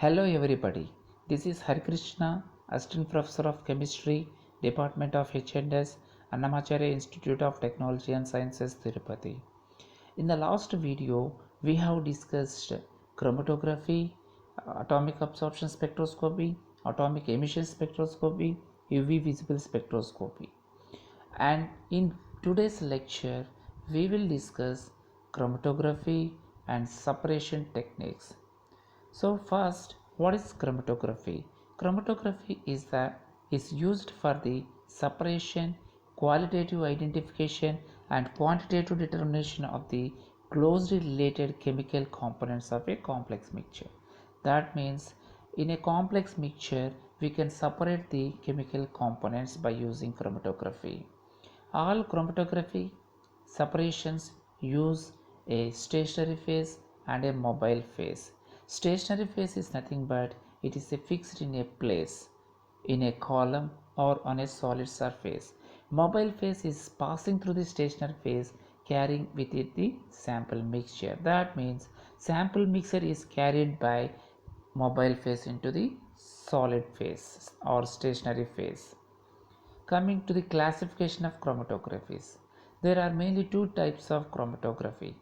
Hello everybody, this is Hari Krishna, Assistant Professor of Chemistry, Department of H&S, Annamacharya Institute of Technology and Sciences, Tirupati. In the last video, we have discussed chromatography, atomic absorption spectroscopy, atomic emission spectroscopy, UV visible spectroscopy. And in today's lecture, we will discuss chromatography and separation techniques. So first, what is chromatography? Chromatography is used for the separation, qualitative identification and quantitative determination of the closely related chemical components of a complex mixture. That means in a complex mixture, we can separate the chemical components by using chromatography. All chromatography separations use a stationary phase and a mobile phase. Stationary phase is nothing but it is fixed in a place, in a column or on a solid surface. Mobile phase is passing through the stationary phase carrying with it the sample mixture. That means sample mixture is carried by mobile phase into the solid phase or stationary phase. Coming to the classification of chromatographies, there are mainly two types of chromatography.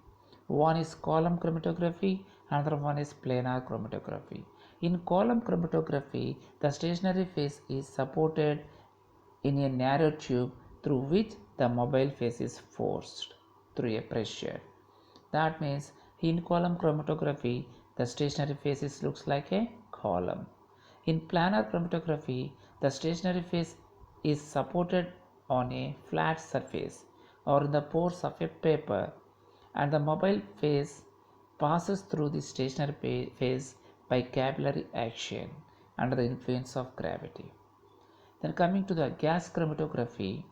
One is column chromatography, another one is planar chromatography. In column chromatography, the stationary phase is supported in a narrow tube through which the mobile phase is forced through a pressure. That means in column chromatography, the stationary phase looks like a column. In planar chromatography, the stationary phase is supported on a flat surface or in the pores of a paper, and the mobile phase passes through the stationary phase by capillary action under the influence of gravity. Then coming to the gas chromatography,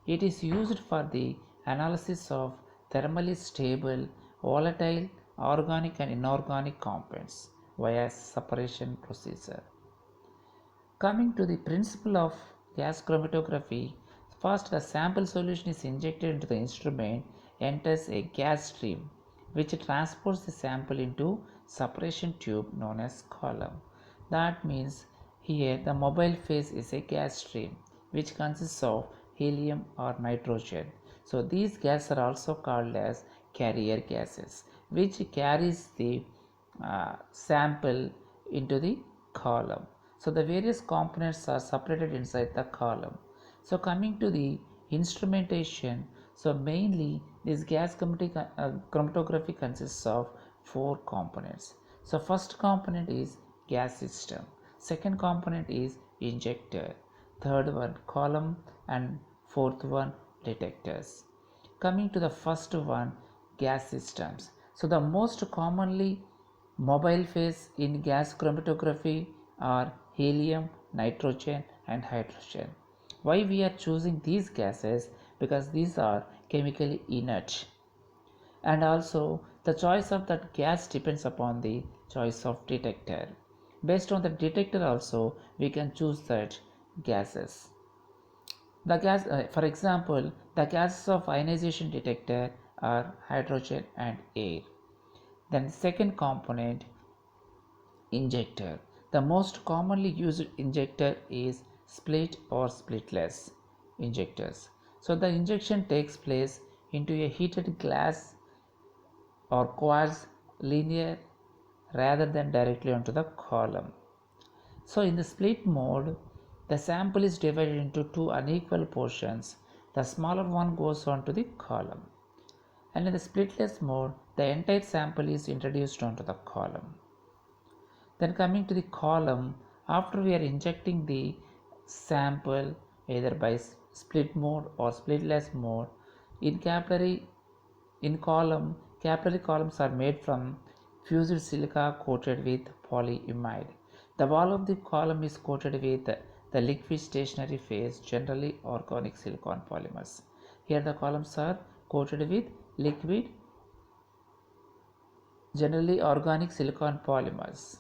it is used for the analysis of thermally stable, volatile, organic and inorganic compounds via separation procedure. Coming to the principle of gas chromatography, first the sample solution is injected into the instrument, enters a gas stream which transports the sample into separation tube known as column. That means here the mobile phase is a gas stream which consists of helium or nitrogen. So these gases are also called as carrier gases which carries the sample into the column. So the various components are separated inside the column. So coming to the instrumentation, so mainly this gas chromatography consists of four components. So first component is gas system, second component is injector, third one column, and fourth one detectors. Coming to the first one, gas systems. So the most commonly mobile phase in gas chromatography are helium, nitrogen and hydrogen. Why we are choosing these gases? Because these are chemically inert, and also the choice of that gas depends upon the choice of detector. Based on the detector also we can choose that gases. The gas, for example, the gases of ionization detector are hydrogen and air. Then the second component, injector. The most commonly used injector is split or splitless injectors. So the injection takes place into a heated glass or quartz linear rather than directly onto the column. So in the split mode, the sample is divided into two unequal portions. The smaller one goes onto the column. And in the splitless mode, the entire sample is introduced onto the column. Then coming to the column, after we are injecting the sample either by split mode or splitless mode, in capillary in column, capillary columns are made from fused silica coated with polyimide. The wall of the column is coated with the liquid stationary phase, generally organic silicon polymers. Here the columns are coated with liquid, generally organic silicon polymers.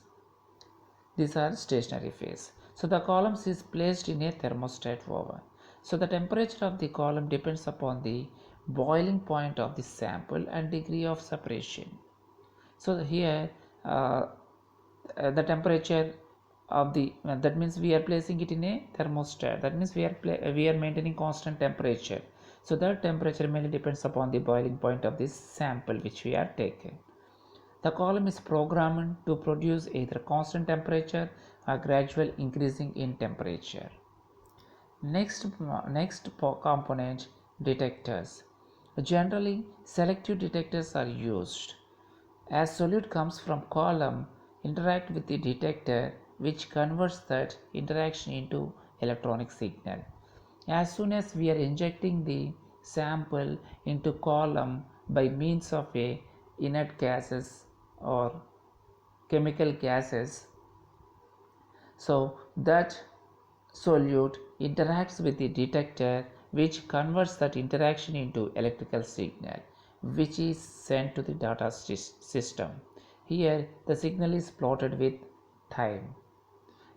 These are stationary phase. So the columns is placed in a thermostat oven. So the temperature of the column depends upon the boiling point of the sample and degree of separation. So here the temperature of the that means we are placing it in a thermostat. That means we are maintaining constant temperature. So that temperature mainly depends upon the boiling point of this sample which we are taking. The column is programmed to produce either constant temperature or gradual increasing in temperature. Next component, detectors. Generally, selective detectors are used. As solute comes from column, interact with the detector which converts that interaction into electronic signal. As soon as we are injecting the sample into column by means of a inert gases or chemical gases, so that solute interacts with the detector which converts that interaction into electrical signal which is sent to the data system. Here the signal is plotted with time.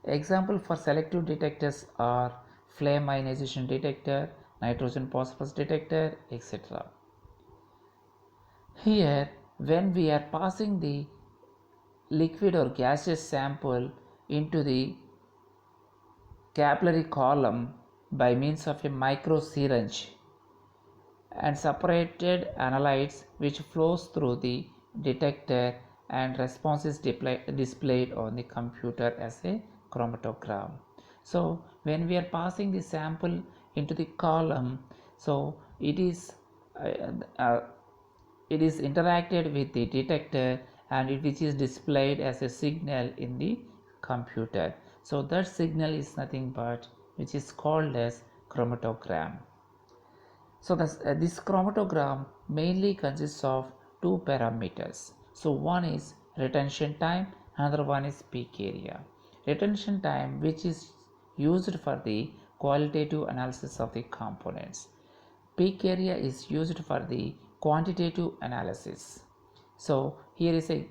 Example for selective detectors are flame ionization detector, nitrogen phosphorus detector, etc. Here when we are passing the liquid or gaseous sample into the capillary column by means of a micro syringe and separated analytes which flows through the detector and response is displayed on the computer as a chromatogram. So when we are passing the sample into the column, so uh, uh, it is interacted with the detector and which is displayed as a signal in the computer. So that signal is nothing but which is called as chromatogram. So this chromatogram mainly consists of two parameters. So one is retention time, another one is peak area. Retention time, which is used for the qualitative analysis of the components. Peak area is used for the quantitative analysis. So here is a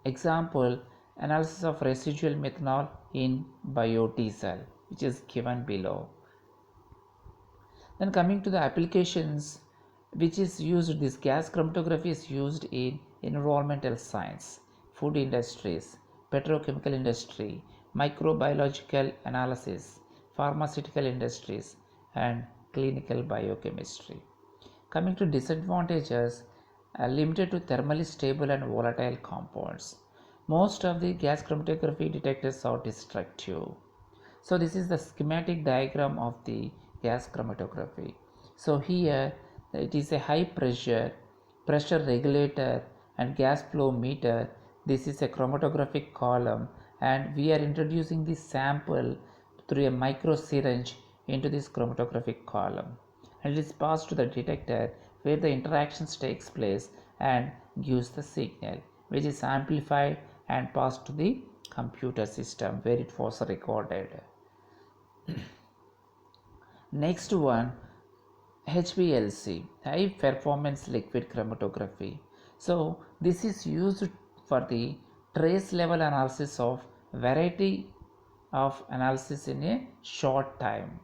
example analysis of residual methanol in biodiesel which is given below. Then coming to the applications which is used, this gas chromatography is used in environmental science, food industries, petrochemical industry, microbiological analysis, pharmaceutical industries and clinical biochemistry. Coming to disadvantages, limited to thermally stable and volatile compounds. Most of the gas chromatography detectors are destructive. So this is the schematic diagram of the gas chromatography. So here it is a high pressure regulator and gas flow meter. This is a chromatographic column and we are introducing the sample through a micro syringe into this chromatographic column and it is passed to the detector where the interactions takes place and gives the signal which is amplified and passed to the computer system where it was recorded. Next one, HPLC, high performance liquid chromatography. So this is used for the trace level analysis of variety of analysis in a short time.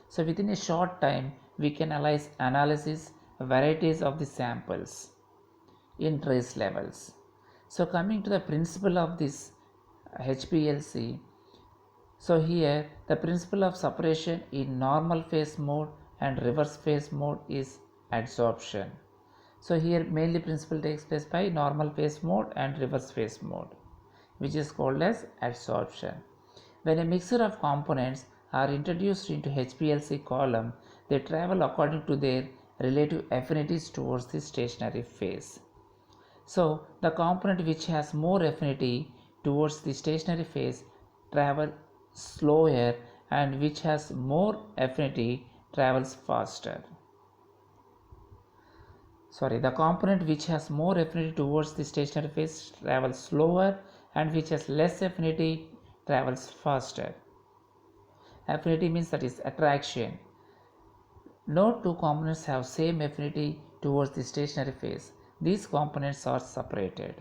So within a short time we can analyze varieties of the samples in trace levels. So coming to the principle of this HPLC, so here the principle of separation in normal phase mode and reverse phase mode is adsorption. So here mainly principle takes place by normal phase mode and reverse phase mode which is called as adsorption. When a mixture of components are introduced into HPLC column, they travel according to their relative affinities towards the stationary phase. So the component which has more affinity towards the stationary phase travel slower and which has more affinity travels faster. The component which has more affinity towards the stationary phase travels slower and which has less affinity travels faster. Affinity means that is attraction. No two components have same affinity towards the stationary phase. These components are separated.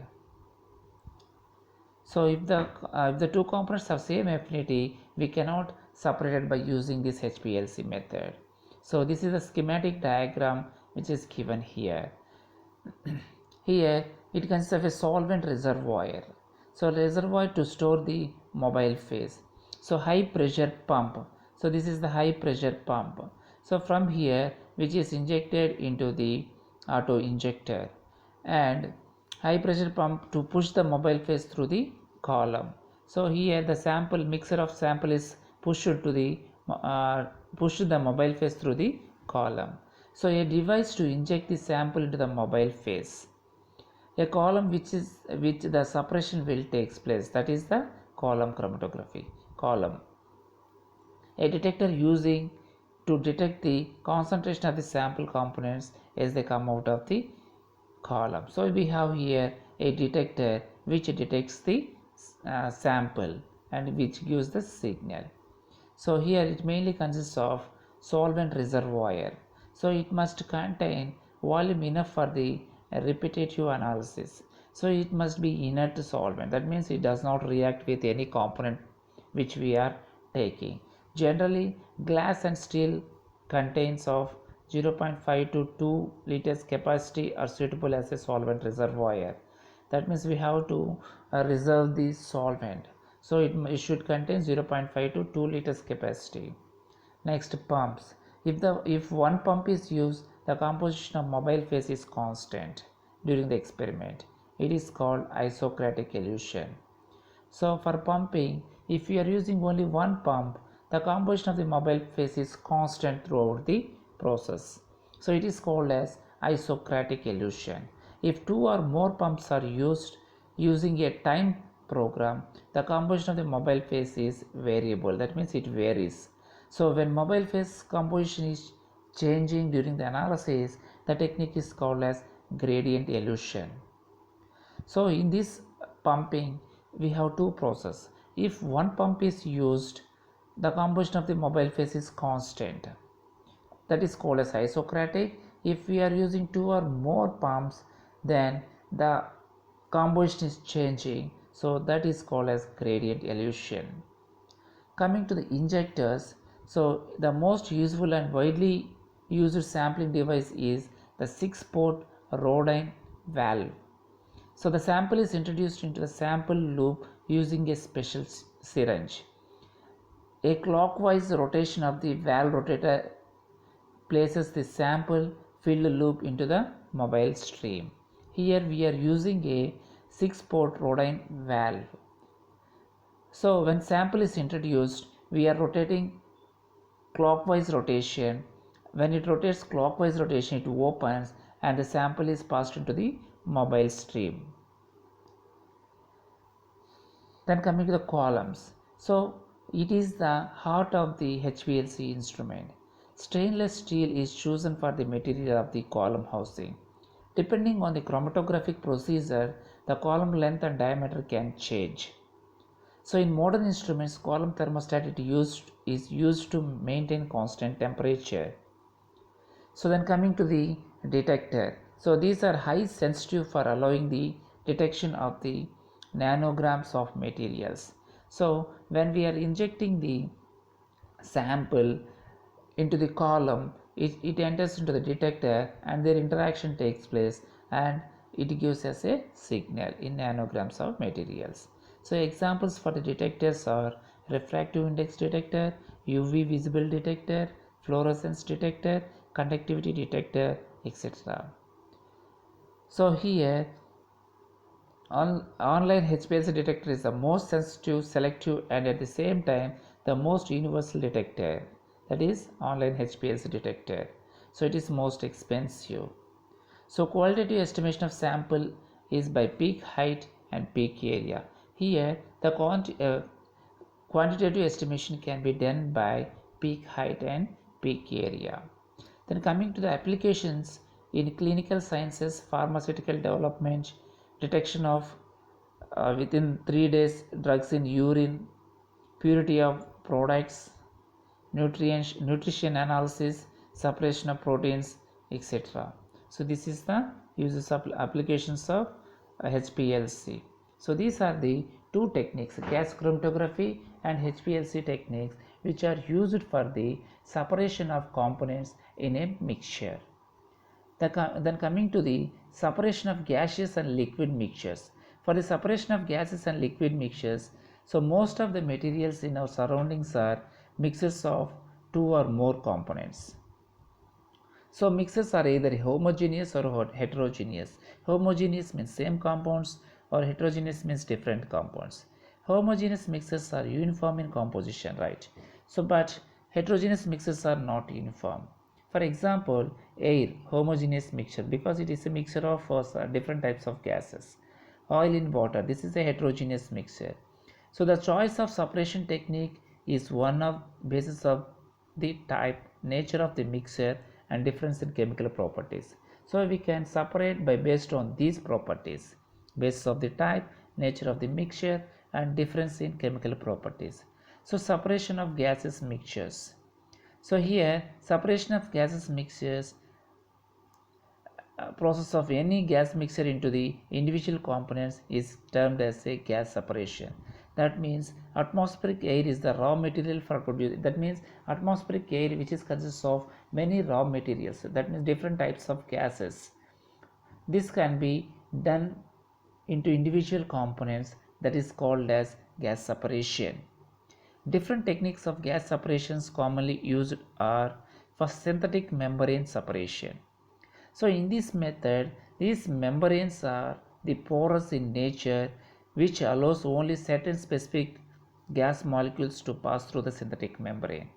So if the two components have same affinity, we cannot separate it by using this HPLC method. So this is a schematic diagram which is given here. Here it consists of a solvent reservoir. So reservoir to store the mobile phase. So high pressure pump. So this is the high pressure pump. So from here, which is injected into the auto injector, and high pressure pump to push the mobile phase through the column. So here the sample mixer of sample is pushed to the pushed the mobile phase through the column. So a device to inject the sample into the mobile phase. A column which the suppression will takes place, that is the column chromatography. Column, a detector using to detect the concentration of the sample components as they come out of the column. So we have here a detector which detects the sample and which gives the signal. So here it mainly consists of solvent reservoir. So it must contain volume enough for the repetitive analysis. So it must be inert solvent. That means it does not react with any component which we are taking. Generally, glass and steel contains of 0.5 to 2 liters capacity are suitable as a solvent reservoir. That means we have to reserve the solvent. So it should contain 0.5 to 2 liters capacity. Next, pumps. If one pump is used, the composition of mobile phase is constant during the experiment. It is called isocratic elution. So for pumping, if you are using only one pump, the composition of the mobile phase is constant throughout the process. So it is called as isocratic elution. If two or more pumps are used using a time program, the composition of the mobile phase is variable. That means it varies. So when mobile phase composition is changing during the analysis, the technique is called as gradient elution. So in this pumping, we have two processes. If one pump is used, the composition of the mobile phase is constant. That is called as isocratic. If we are using two or more pumps, then the composition is changing. So that is called as gradient elution. Coming to the injectors, so the most useful and widely used sampling device is the 6-port Rodin valve. So the sample is introduced into the sample loop using a special syringe. A clockwise rotation of the valve rotator places the sample filled loop into the mobile stream. Here we are using a 6-port Rodin valve. So when sample is introduced, we are rotating clockwise rotation. When it rotates clockwise rotation, it opens and the sample is passed into the mobile stream. Then coming to the columns. So it is the heart of the HPLC instrument. Stainless steel is chosen for the material of the column housing. Depending on the chromatographic procedure, the column length and diameter can change. So in modern instruments, column thermostat is used to maintain constant temperature. So then coming to the detector. So these are high sensitive for allowing the detection of the nanograms of materials. So when we are injecting the sample into the column, it enters into the detector and their interaction takes place and it gives us a signal in nanograms of materials. So examples for the detectors are refractive index detector, UV visible detector, fluorescence detector, conductivity detector, etc. So here online HPLC detector is the most sensitive, selective and at the same time the most universal detector. That is online HPLC detector. So it is most expensive. So qualitative estimation of sample is by peak height and peak area. Here the quantitative estimation can be done by peak height and peak area. Then coming to the applications in clinical sciences, pharmaceutical development, detection of within 3 days drugs in urine, purity of products, nutrition analysis, separation of proteins, etc. So this is the uses of applications of HPLC. So these are the two techniques, gas chromatography and HPLC techniques, which are used for the separation of components in a mixture. Then coming to the separation of gaseous and liquid mixtures. For the separation of gases and liquid mixtures, so most of the materials in our surroundings are mixtures of two or more components. So mixtures are either homogeneous or heterogeneous. Homogeneous means same compounds, or heterogeneous means different compounds. Homogeneous mixtures are uniform in composition, right? So but heterogeneous mixtures are not uniform. For example, air, homogeneous mixture because it is a mixture of different types of gases. Oil in water, this is a heterogeneous mixture. So the choice of separation technique is one of basis of the type, nature of the mixture and difference in chemical properties. So we can separate by based on these properties, basis of the type, nature of the mixture and difference in chemical properties. So separation of gases mixtures. So here separation of gases mixtures, process of any gas mixture into the individual components is termed as a gas separation. That means atmospheric air is the raw material for producing. That means atmospheric air which is consists of many raw materials. That means different types of gases. This can be done into individual components, that is called as gas separation. Different techniques of gas separations commonly used are for synthetic membrane separation. So in this method, these membranes are the porous in nature, which allows only certain specific gas molecules to pass through the synthetic membrane.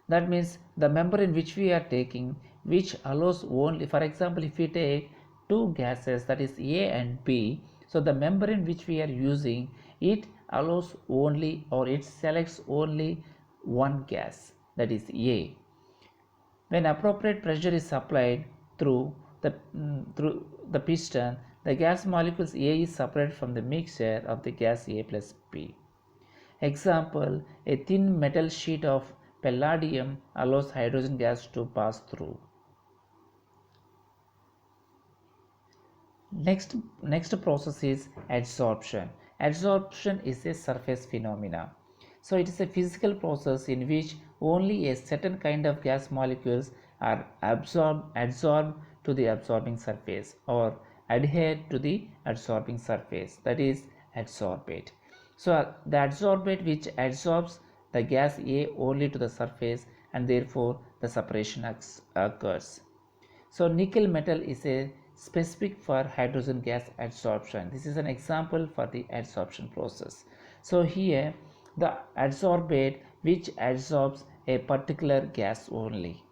That means the membrane which we are taking, which allows only, for example, if we take two gases, that is A and B, so the membrane which we are using, it allows only, or it selects only one gas, that is A. When appropriate pressure is applied through the piston, the gas molecules A is separated from the mixture of the gas A plus B. Example, a thin metal sheet of palladium allows hydrogen gas to pass through. Next process is adsorption. Adsorption is a surface phenomena. So it is a physical process in which only a certain kind of gas molecules are adsorbed to the absorbing surface or adhere to the adsorbing surface, that is adsorbate. So the adsorbate which adsorbs the gas A only to the surface, and therefore the separation occurs. So nickel metal is a specific for hydrogen gas adsorption. This is an example for the adsorption process. So here the adsorbate which adsorbs a particular gas only.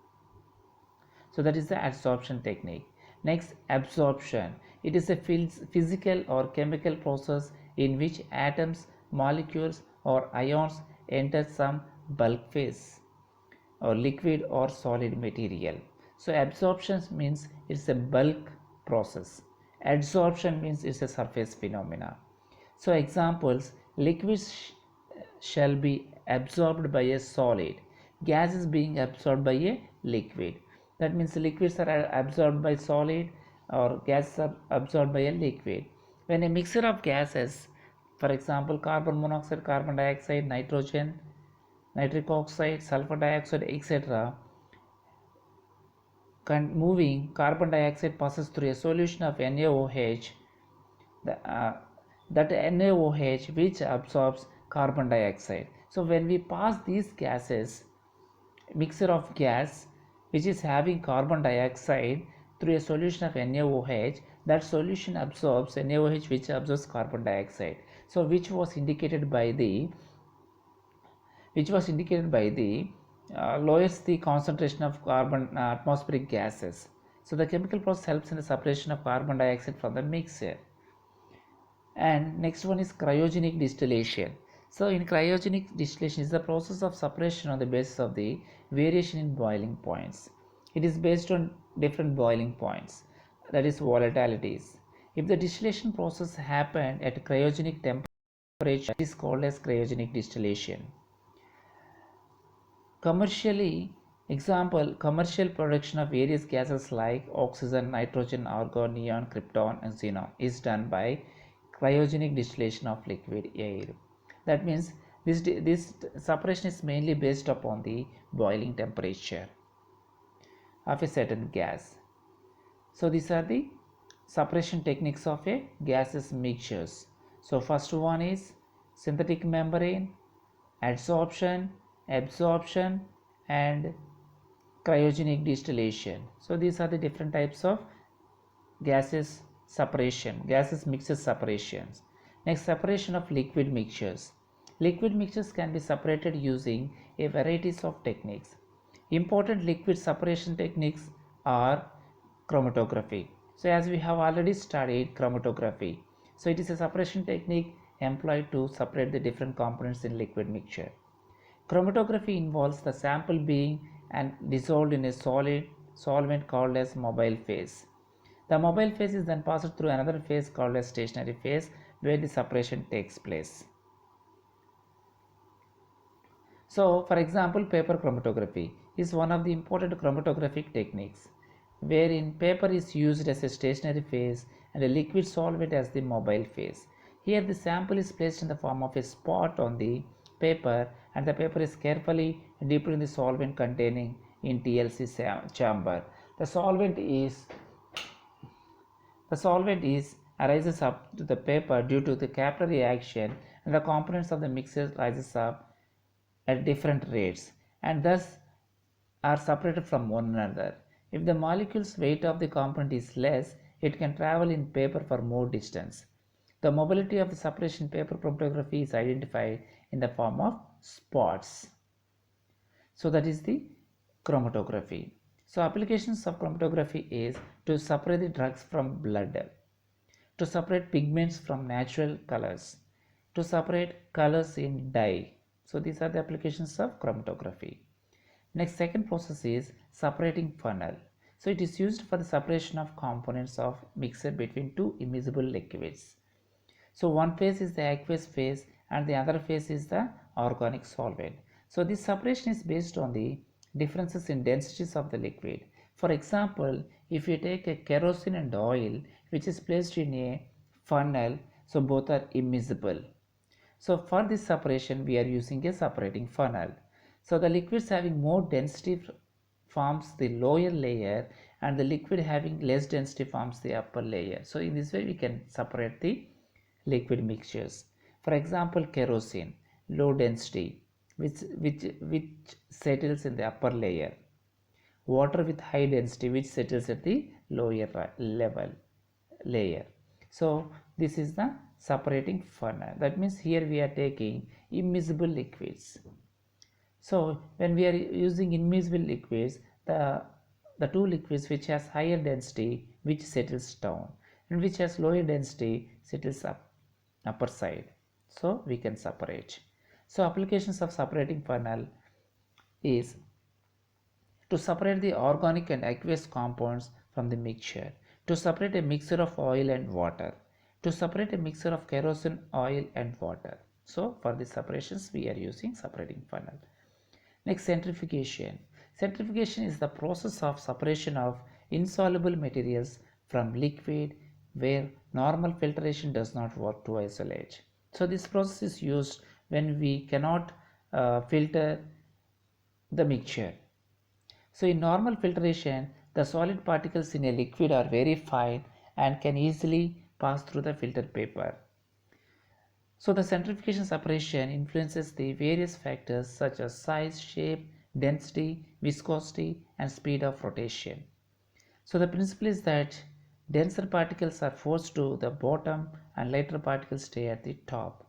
So that is the adsorption technique. Next, absorption. It is a physical or chemical process in which atoms, molecules or ions enter some bulk phase or liquid or solid material. So absorption means it's a bulk process. Adsorption means it's a surface phenomena. So examples, liquids shall be absorbed by a solid. Gas is being absorbed by a liquid. That means liquids are absorbed by solid or gases are absorbed by a liquid. When a mixture of gases, for example carbon monoxide, carbon dioxide, nitrogen, nitric oxide, sulfur dioxide, etc., moving, carbon dioxide passes through a solution of NaOH, that NaOH which absorbs carbon dioxide. So when we pass these gases, mixture of gas which is having carbon dioxide through a solution of NaOH, that solution absorbs NaOH which absorbs carbon dioxide. So which was indicated by the lowers the concentration of carbon atmospheric gases. So the chemical process helps in the separation of carbon dioxide from the mixture. And next one is cryogenic distillation. So in cryogenic distillation is the process of separation on the basis of the variation in boiling points. It is based on different boiling points, that is volatilities. If the distillation process happened at cryogenic temperature, it is called as cryogenic distillation. Commercial production of various gases like oxygen, nitrogen, argon, neon, krypton and xenon is done by cryogenic distillation of liquid air. That means this separation is mainly based upon the boiling temperature of a certain gas. So these are the separation techniques of a gaseous mixtures. So first one is synthetic membrane, adsorption, absorption, and cryogenic distillation. So these are the different types of gases separation, gases mixes separations. Next, separation of liquid mixtures. Liquid mixtures can be separated using a varieties of techniques. Important liquid separation techniques are chromatography. So as we have already studied chromatography, so it is a separation technique employed to separate the different components in liquid mixture. Chromatography involves the sample being and dissolved in a solid solvent called as mobile phase. The mobile phase is then passed through another phase called as stationary phase, where the separation takes place. So, for example, paper chromatography is one of the important chromatographic techniques, wherein paper is used as a stationary phase and a liquid solvent as the mobile phase. Here, the sample is placed in the form of a spot on the paper, and the paper is carefully dipped in the solvent containing in TLC chamber. The solvent is rises up to the paper due to the capillary action, and the components of the mixture rises up at different rates and thus are separated from one another. If the molecule's weight of the component is less, it can travel in paper for more distance. The mobility of the separation paper chromatography is identified in the form of spots. So that is the chromatography. So applications of chromatography is to separate the drugs from blood, to separate pigments from natural colors, to separate colors in dye. So these are the applications of chromatography. Next, second process is separating funnel. So it is used for the separation of components of mixture between two immiscible liquids. So one phase is the aqueous phase and the other phase is the organic solvent. So this separation is based on the differences in densities of the liquid. For example, if you take a kerosene and oil which is placed in a funnel, so both are immiscible. So for this separation we are using a separating funnel. So the liquids having more density forms the lower layer and the liquid having less density forms the upper layer. So in this way we can separate the liquid mixtures. For example, kerosene, low density, which settles in the upper layer. Water with high density, which settles at the lower level layer. So this is the separating funnel. That means here we are taking immiscible liquids. So when we are using immiscible liquids, the two liquids which has higher density which settles down and which has lower density settles up upper side. So we can separate. So applications of separating funnel is to separate the organic and aqueous compounds from the mixture, to separate a mixture of oil and water, to separate a mixture of kerosene, oil and water. So for the separations we are using separating funnel. Next, centrifugation. Centrifugation is the process of separation of insoluble materials from liquid where normal filtration does not work to isolate. So this process is used when we cannot filter the mixture. So in normal filtration, the solid particles in a liquid are very fine and can easily pass through the filter paper. So the centrifugation separation influences the various factors such as size, shape, density, viscosity and speed of rotation. So the principle is that denser particles are forced to the bottom and lighter particles stay at the top.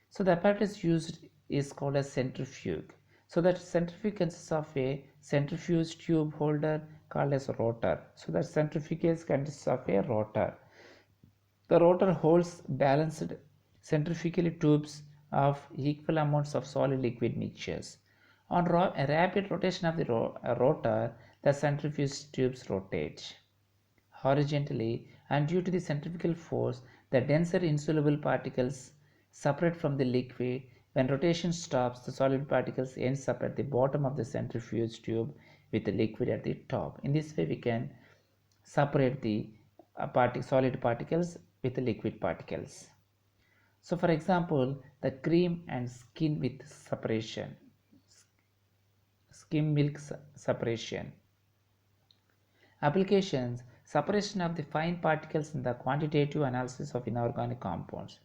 So the apparatus used is called a centrifuge. So that centrifuge consists of a centrifuge tube holder called as a rotor. So that centrifuge consists of a rotor. The rotor holds balanced centrifugally tubes of equal amounts of solid liquid mixtures. On a rapid rotation of the rotor, the centrifuge tubes rotate horizontally, and due to the centrifugal force, the denser insoluble particles separate from the liquid. When rotation stops, the solid particles ends up at the bottom of the centrifuge tube with the liquid at the top. In this way, we can separate the solid particles with the liquid particles. So, for example, the cream and skim with separation, skim milk separation. Applications: separation of the fine particles in the quantitative analysis of inorganic compounds,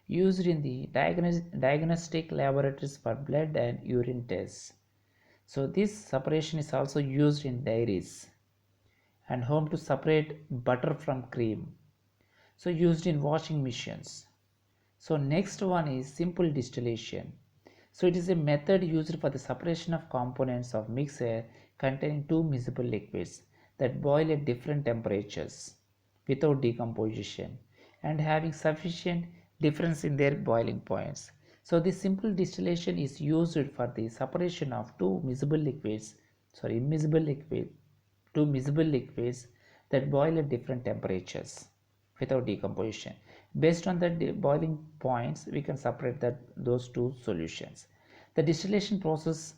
used in the diagnostic laboratories for blood and urine tests. So this separation is also used in dairies and home to separate butter from cream. So used in washing machines. So next one is simple distillation. So it is a method used for the separation of components of mixture containing two miscible liquids that boil at different temperatures without decomposition and having sufficient difference in their boiling points. So this simple distillation is used for the separation of two miscible liquids that boil at different temperatures without decomposition. Based on the boiling points, we can separate those two solutions. The distillation process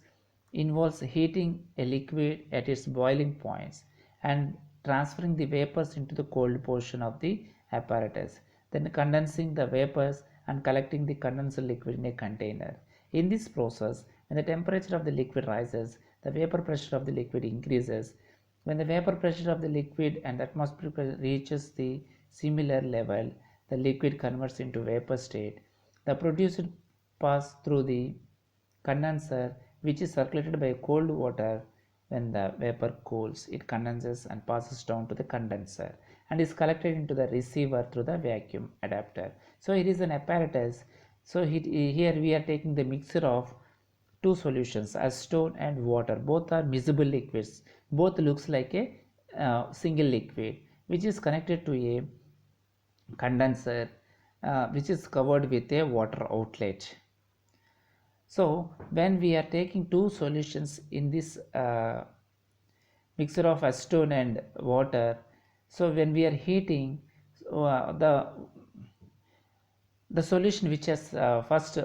involves heating a liquid at its boiling points and transferring the vapors into the cold portion of the apparatus, then condensing the vapors and collecting the condensed liquid in a container. In this process, when the temperature of the liquid rises, the vapor pressure of the liquid increases. When the vapor pressure of the liquid and atmospheric pressure reaches the similar level, the liquid converts into vapor state. The produced pass through the condenser, which is circulated by cold water. When the vapor cools, it condenses and passes down to the condenser and is collected into the receiver through the vacuum adapter. So it is an apparatus. So here we are taking the mixture of two solutions, acetone and water. Both are miscible liquids. Both looks like a single liquid which is connected to a condenser which is covered with a water outlet. So when we are taking two solutions in this mixture of acetone and water, so when we are heating, so, the solution which is first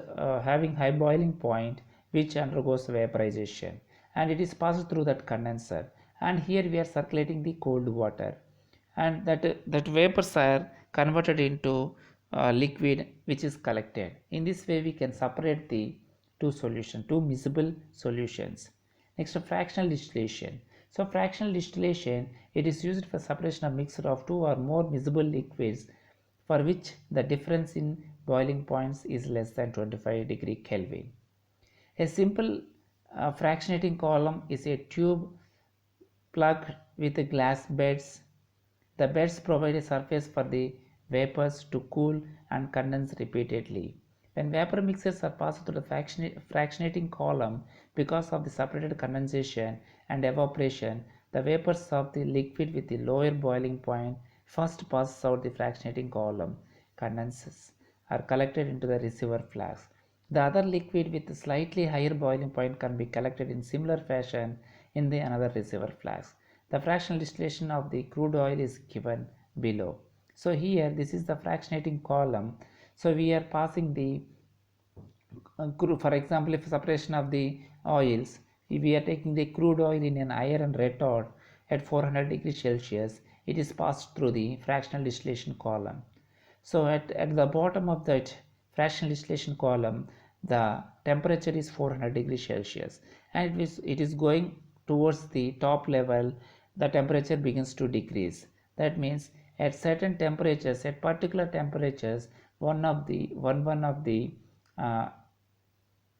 having high boiling point, which undergoes vaporization and it is passed through that condenser, and here we are circulating the cold water, and that vapors are converted into liquid which is collected. In this way we can separate the two miscible solutions. Next, fractional distillation. So fractional distillation, it is used for separation of mixture of two or more miscible liquids for which the difference in boiling points is less than 25 degree Kelvin. A simple fractionating column is a tube plugged with glass beads. The beads provide a surface for the vapors to cool and condense repeatedly. When vapor mixtures are passed through the fractionating column, because of the separated condensation and evaporation, the vapors of the liquid with the lower boiling point first passes out the fractionating column, condenses, are collected into the receiver flask. The other liquid with slightly higher boiling point can be collected in similar fashion in the another receiver flask. The fractional distillation of the crude oil is given below. So here this is the fractionating column. So we are passing the for example, if separation of the oils, if we are taking the crude oil in an iron retort at 400 degrees Celsius, it is passed through the fractional distillation column. So at the bottom of that fractional distillation column, the temperature is 400 degrees Celsius, and it is going towards the top level, the temperature begins to decrease. That means at certain temperatures, at particular temperatures, one of the uh,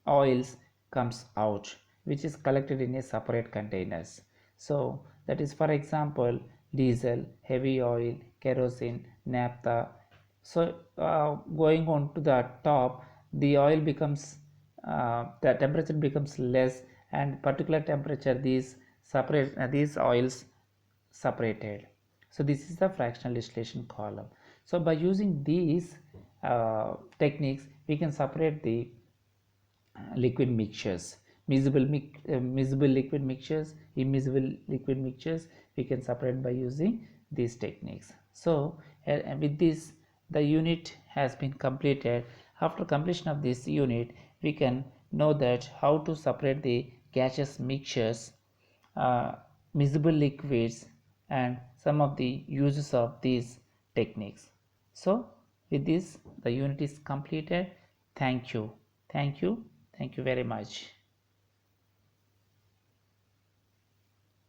oils comes out, which is collected in a separate containers. So that is, for example, diesel, heavy oil, kerosene, naphtha. So going on to the top, the oil becomes the temperature becomes less, and particular temperature these oils separated. So this is the fractional distillation column. So by using these techniques, we can separate the liquid mixtures, miscible liquid mixtures, immiscible liquid mixtures, we can separate by using these techniques. So with this, the unit has been completed. After completion of this unit, we can know that how to separate the gaseous mixtures, uh, miscible liquids, and some of the uses of these techniques. So with this, the unit is completed. Thank you. Thank you. Thank you very much.